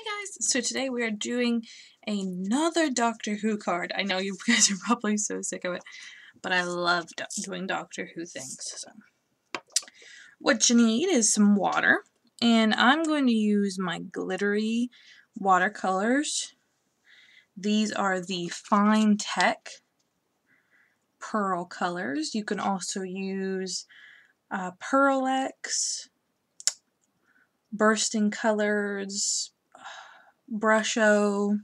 guys, so today we are doing another Doctor Who card. I know you guys are probably so sick of it, but I love doing Doctor Who things. So, what you need is some water, and I'm going to use my glittery watercolors. These are the Fine Tech Pearl colors. You can also use Pearl X, Bursting Colors, Brusho,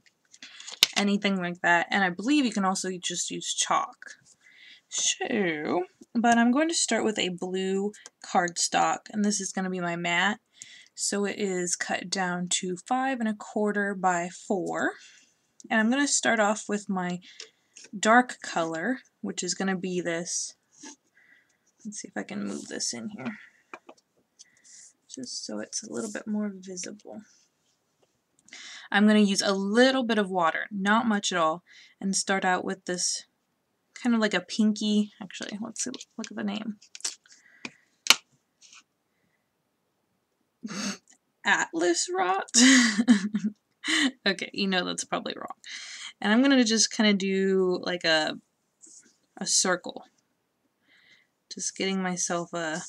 anything like that. And I believe you can also just use chalk. So, but I'm going to start with a blue cardstock, and this is going to be my mat. So it is cut down to 5 1/4 by 4. And I'm going to start off with my dark color, which is going to be this. Let's see if I can move this in here, just so it's a little bit more visible. I'm going to use a little bit of water, not much at all, and start out with this kind of like a pinky, actually, let's see, look at the name. Atlas Rot? Okay, you know that's probably wrong. And I'm going to just kind of do like a circle. Just getting myself a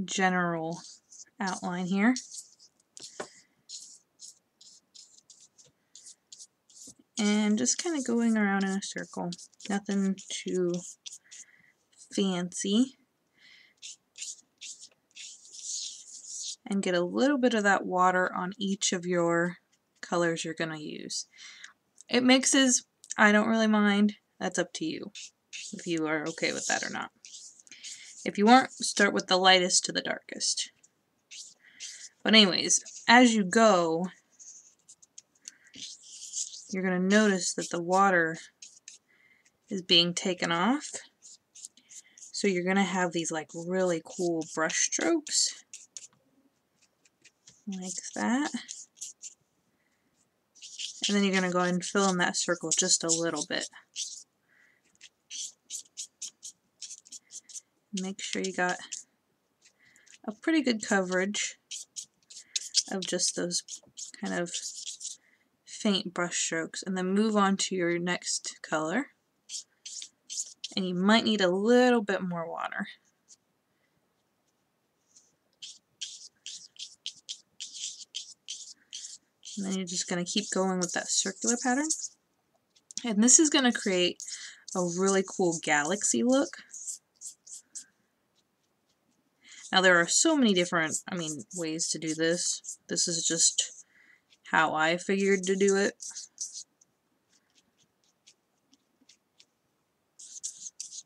general outline here. And just kind of going around in a circle. Nothing too fancy. And get a little bit of that water on each of your colors you're going to use. It mixes. I don't really mind. That's up to you, if you are okay with that or not. If you aren't, start with the lightest to the darkest. But anyways, as you go, you're going to notice that the water is being taken off. So you're going to have these like really cool brush strokes. Like that. And then you're going to go ahead and fill in that circle just a little bit. Make sure you got a pretty good coverage of just those kind of faint brush strokes, and then move on to your next color. And you might need a little bit more water. And then you're just going to keep going with that circular pattern. And this is going to create a really cool galaxy look. Now there are so many different, ways to do this. This is just how I figured to do it.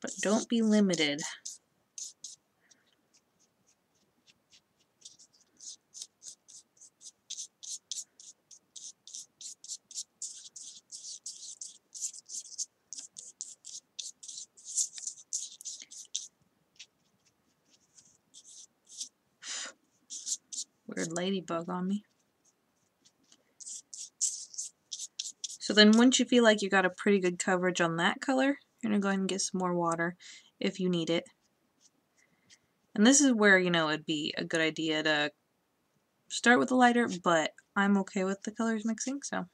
But don't be limited. Weird ladybug on me. So then once you feel like you got a pretty good coverage on that color, you're going to go ahead and get some more water if you need it. And this is where, it'd be a good idea to start with the lighter, but I'm okay with the colors mixing, so.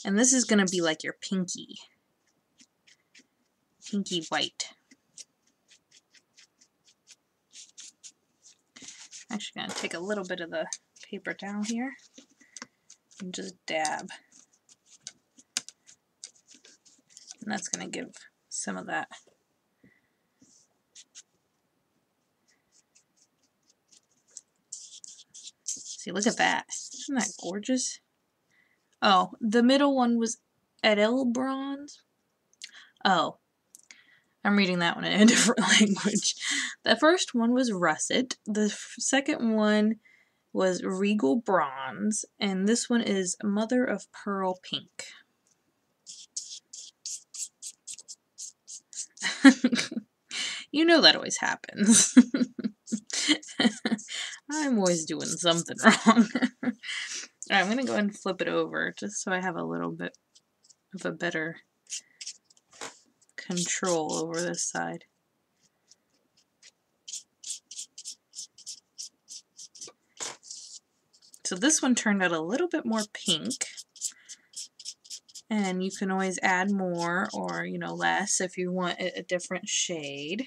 And this is going to be like your pinky white. Actually going to take a little bit of the paper down here and just dab. And that's going to give some of that. See, look at that. Isn't that gorgeous? Oh, the middle one was Edel Bronze. Oh, I'm reading that one in a different language. The first one was Russet. The second one was Regal Bronze. And this one is Mother of Pearl Pink. You know that always happens. I'm always doing something wrong. Alright, I'm going to go ahead and flip it over just so I have a little bit of a better control over this side. So this one turned out a little bit more pink. And you can always add more or, you know, less if you want a different shade.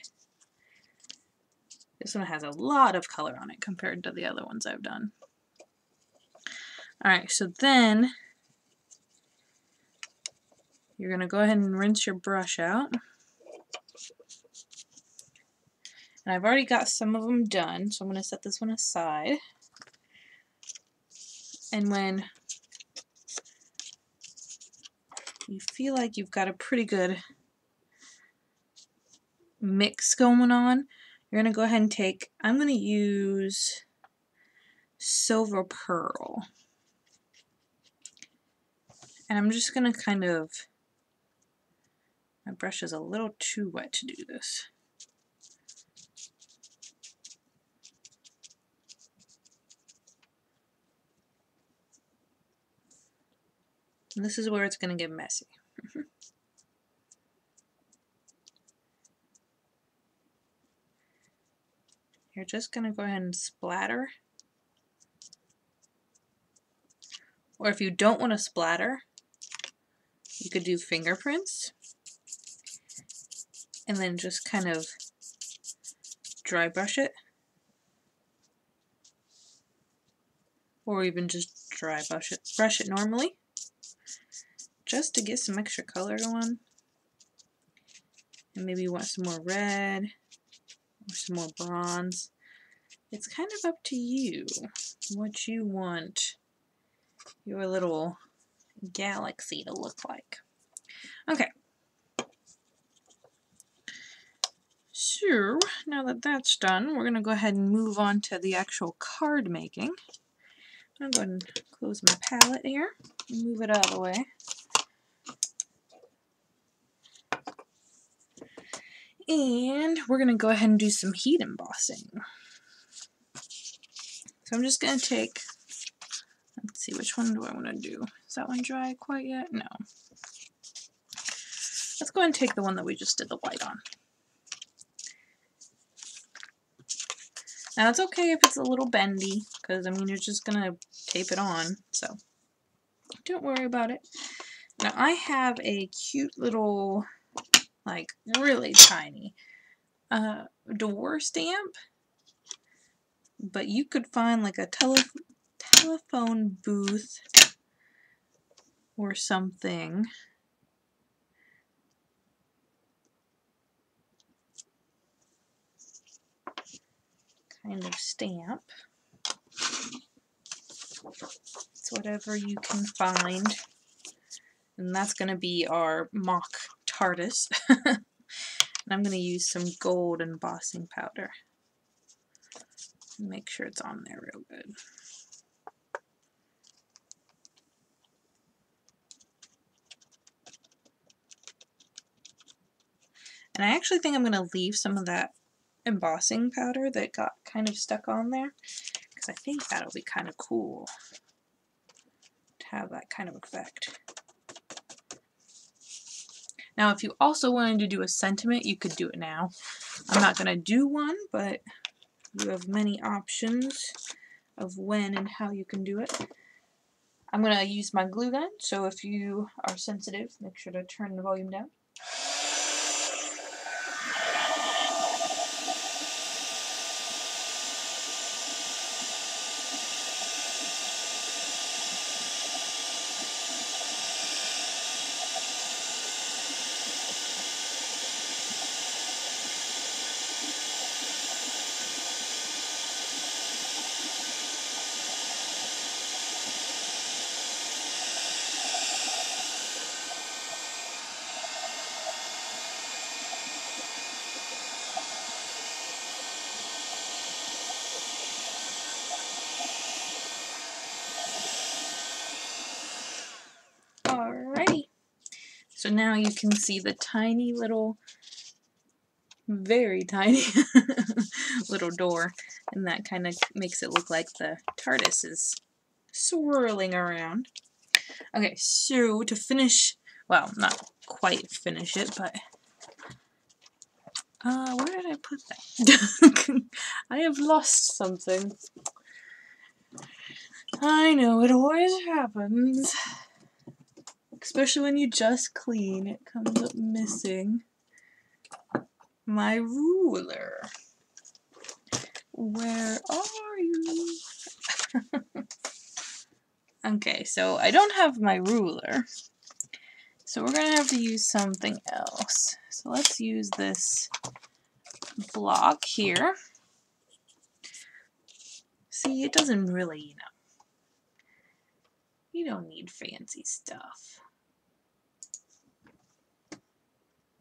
This one has a lot of color on it compared to the other ones I've done. Alright, so then you're going to go ahead and rinse your brush out. And I've already got some of them done, so I'm going to set this one aside. And when you feel like you've got a pretty good mix going on, you're going to go ahead and take, I'm going to use Silver Pearl. And I'm just going to kind of, my brush is a little too wet to do this. And this is where it's going to get messy. You're just going to go ahead and splatter. Or if you don't want to splatter, you could do fingerprints. And then just kind of dry brush it. Or even just dry brush it normally. Just to get some extra color going. And maybe you want some more red. Or some more bronze. It's kind of up to you what you want your little galaxy to look like. Okay. So, now that that's done, we're going to go ahead and move on to the actual card making. I'm going to close my palette here and move it out of the way. And we're going to go ahead and do some heat embossing. So I'm just going to take, let's see, which one do I want to do? Is that one dry quite yet? No. Let's go ahead and take the one that we just did the white on. Now it's okay if it's a little bendy, because I mean you're just going to tape it on, so don't worry about it. Now I have a cute little, like really tiny door stamp, but you could find like a telephone booth or something. Kind of stamp. It's whatever you can find. And that's going to be our mock TARDIS. And I'm going to use some gold embossing powder. Make sure it's on there real good. And I actually think I'm going to leave some of that embossing powder that got kind of stuck on there, because I think that'll be kind of cool to have that kind of effect. Now if you also wanted to do a sentiment, you could do it now. I'm not going to do one, but you have many options of when and how you can do it. I'm going to use my glue gun, so if you are sensitive, make sure to turn the volume down. Alrighty, so now you can see the tiny little, very tiny little door, and that kind of makes it look like the TARDIS is swirling around. Okay, so to finish, well, not quite finish it, but where did I put that? I have lost something. I know, it always happens. Especially when you just clean, it comes up missing. My ruler. Where are you? Okay, so I don't have my ruler. So we're going to have to use something else. So let's use this block here. See, it doesn't really, you don't need fancy stuff.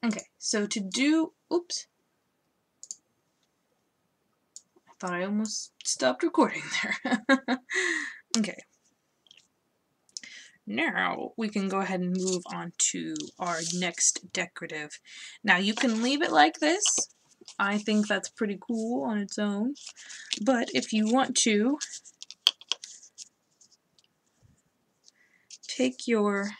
Okay, so to do, oops. I thought I almost stopped recording there. Okay. Now we can go ahead and move on to our next decorative. Now you can leave it like this. I think that's pretty cool on its own. But if you want to, take your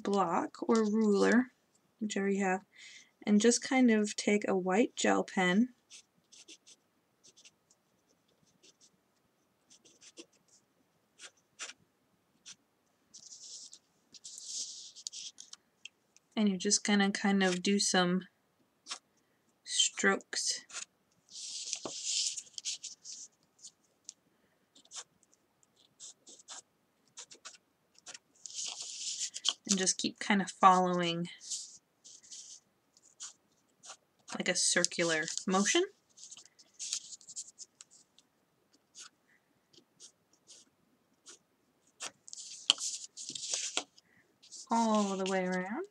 block or ruler, whichever you have, and just kind of take a white gel pen and you're just gonna kind of do some strokes. And just keep kind of following like a circular motion. All the way around.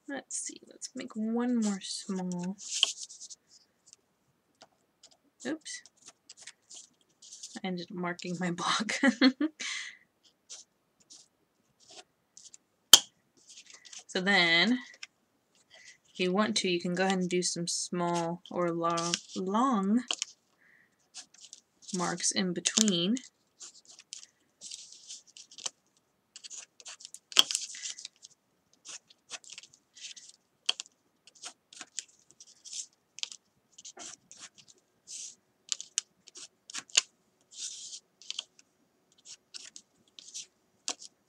Let's see, let's make one more small. Oops. I ended up marking my block. So then, if you want to, you can go ahead and do some small or long marks in between.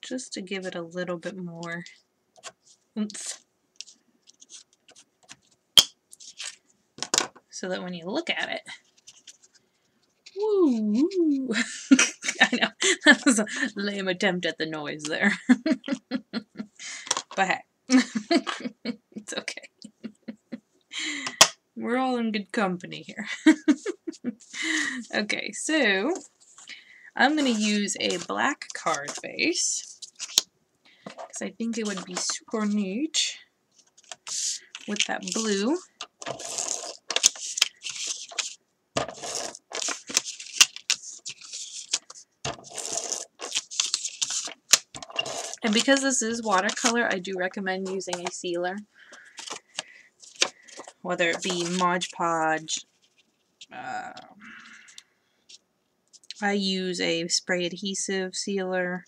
Just to give it a little bit more oomph. So that when you look at it, woo! I know, that was a lame attempt at the noise there. But hey, it's okay. We're all in good company here. Okay, so I'm going to use a black card face because I think it would be super neat with that blue. And because this is watercolor, I do recommend using a sealer, whether it be Mod Podge. I use a spray adhesive sealer.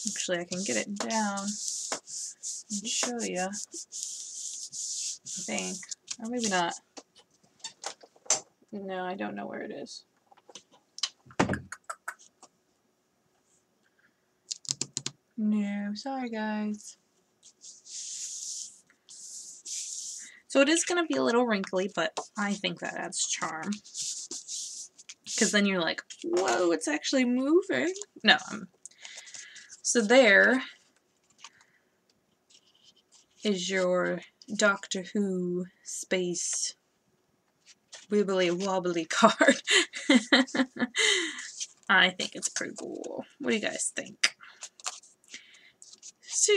Actually, I can get it down and show you, I think. Or maybe not. No, I don't know where it is. No, sorry guys. So it is going to be a little wrinkly, but I think that adds charm. Because then you're like, whoa, it's actually moving. No. So there is your Doctor Who space wibbly wobbly card. I think it's pretty cool. What do you guys think? So,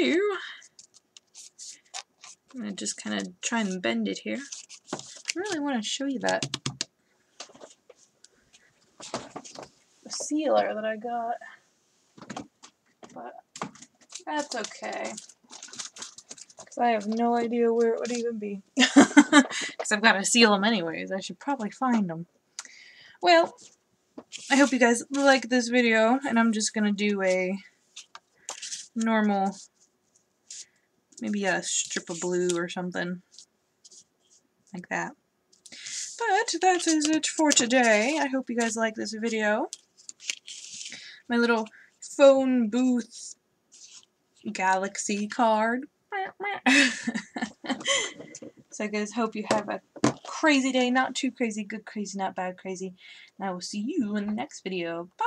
I'm going to just kind of try and bend it here. I really want to show you that the sealer that I got, but that's okay. I have no idea where it would even be. Because Because I've got to seal them anyways. I should probably find them. Well, I hope you guys like this video, and I'm just going to do a normal, maybe a strip of blue or something like that. But that is it for today. I hope you guys like this video. My little phone booth galaxy card. So guys, hope you have a crazy day. Not too crazy, good crazy, not bad crazy. And I will see you in the next video. Bye!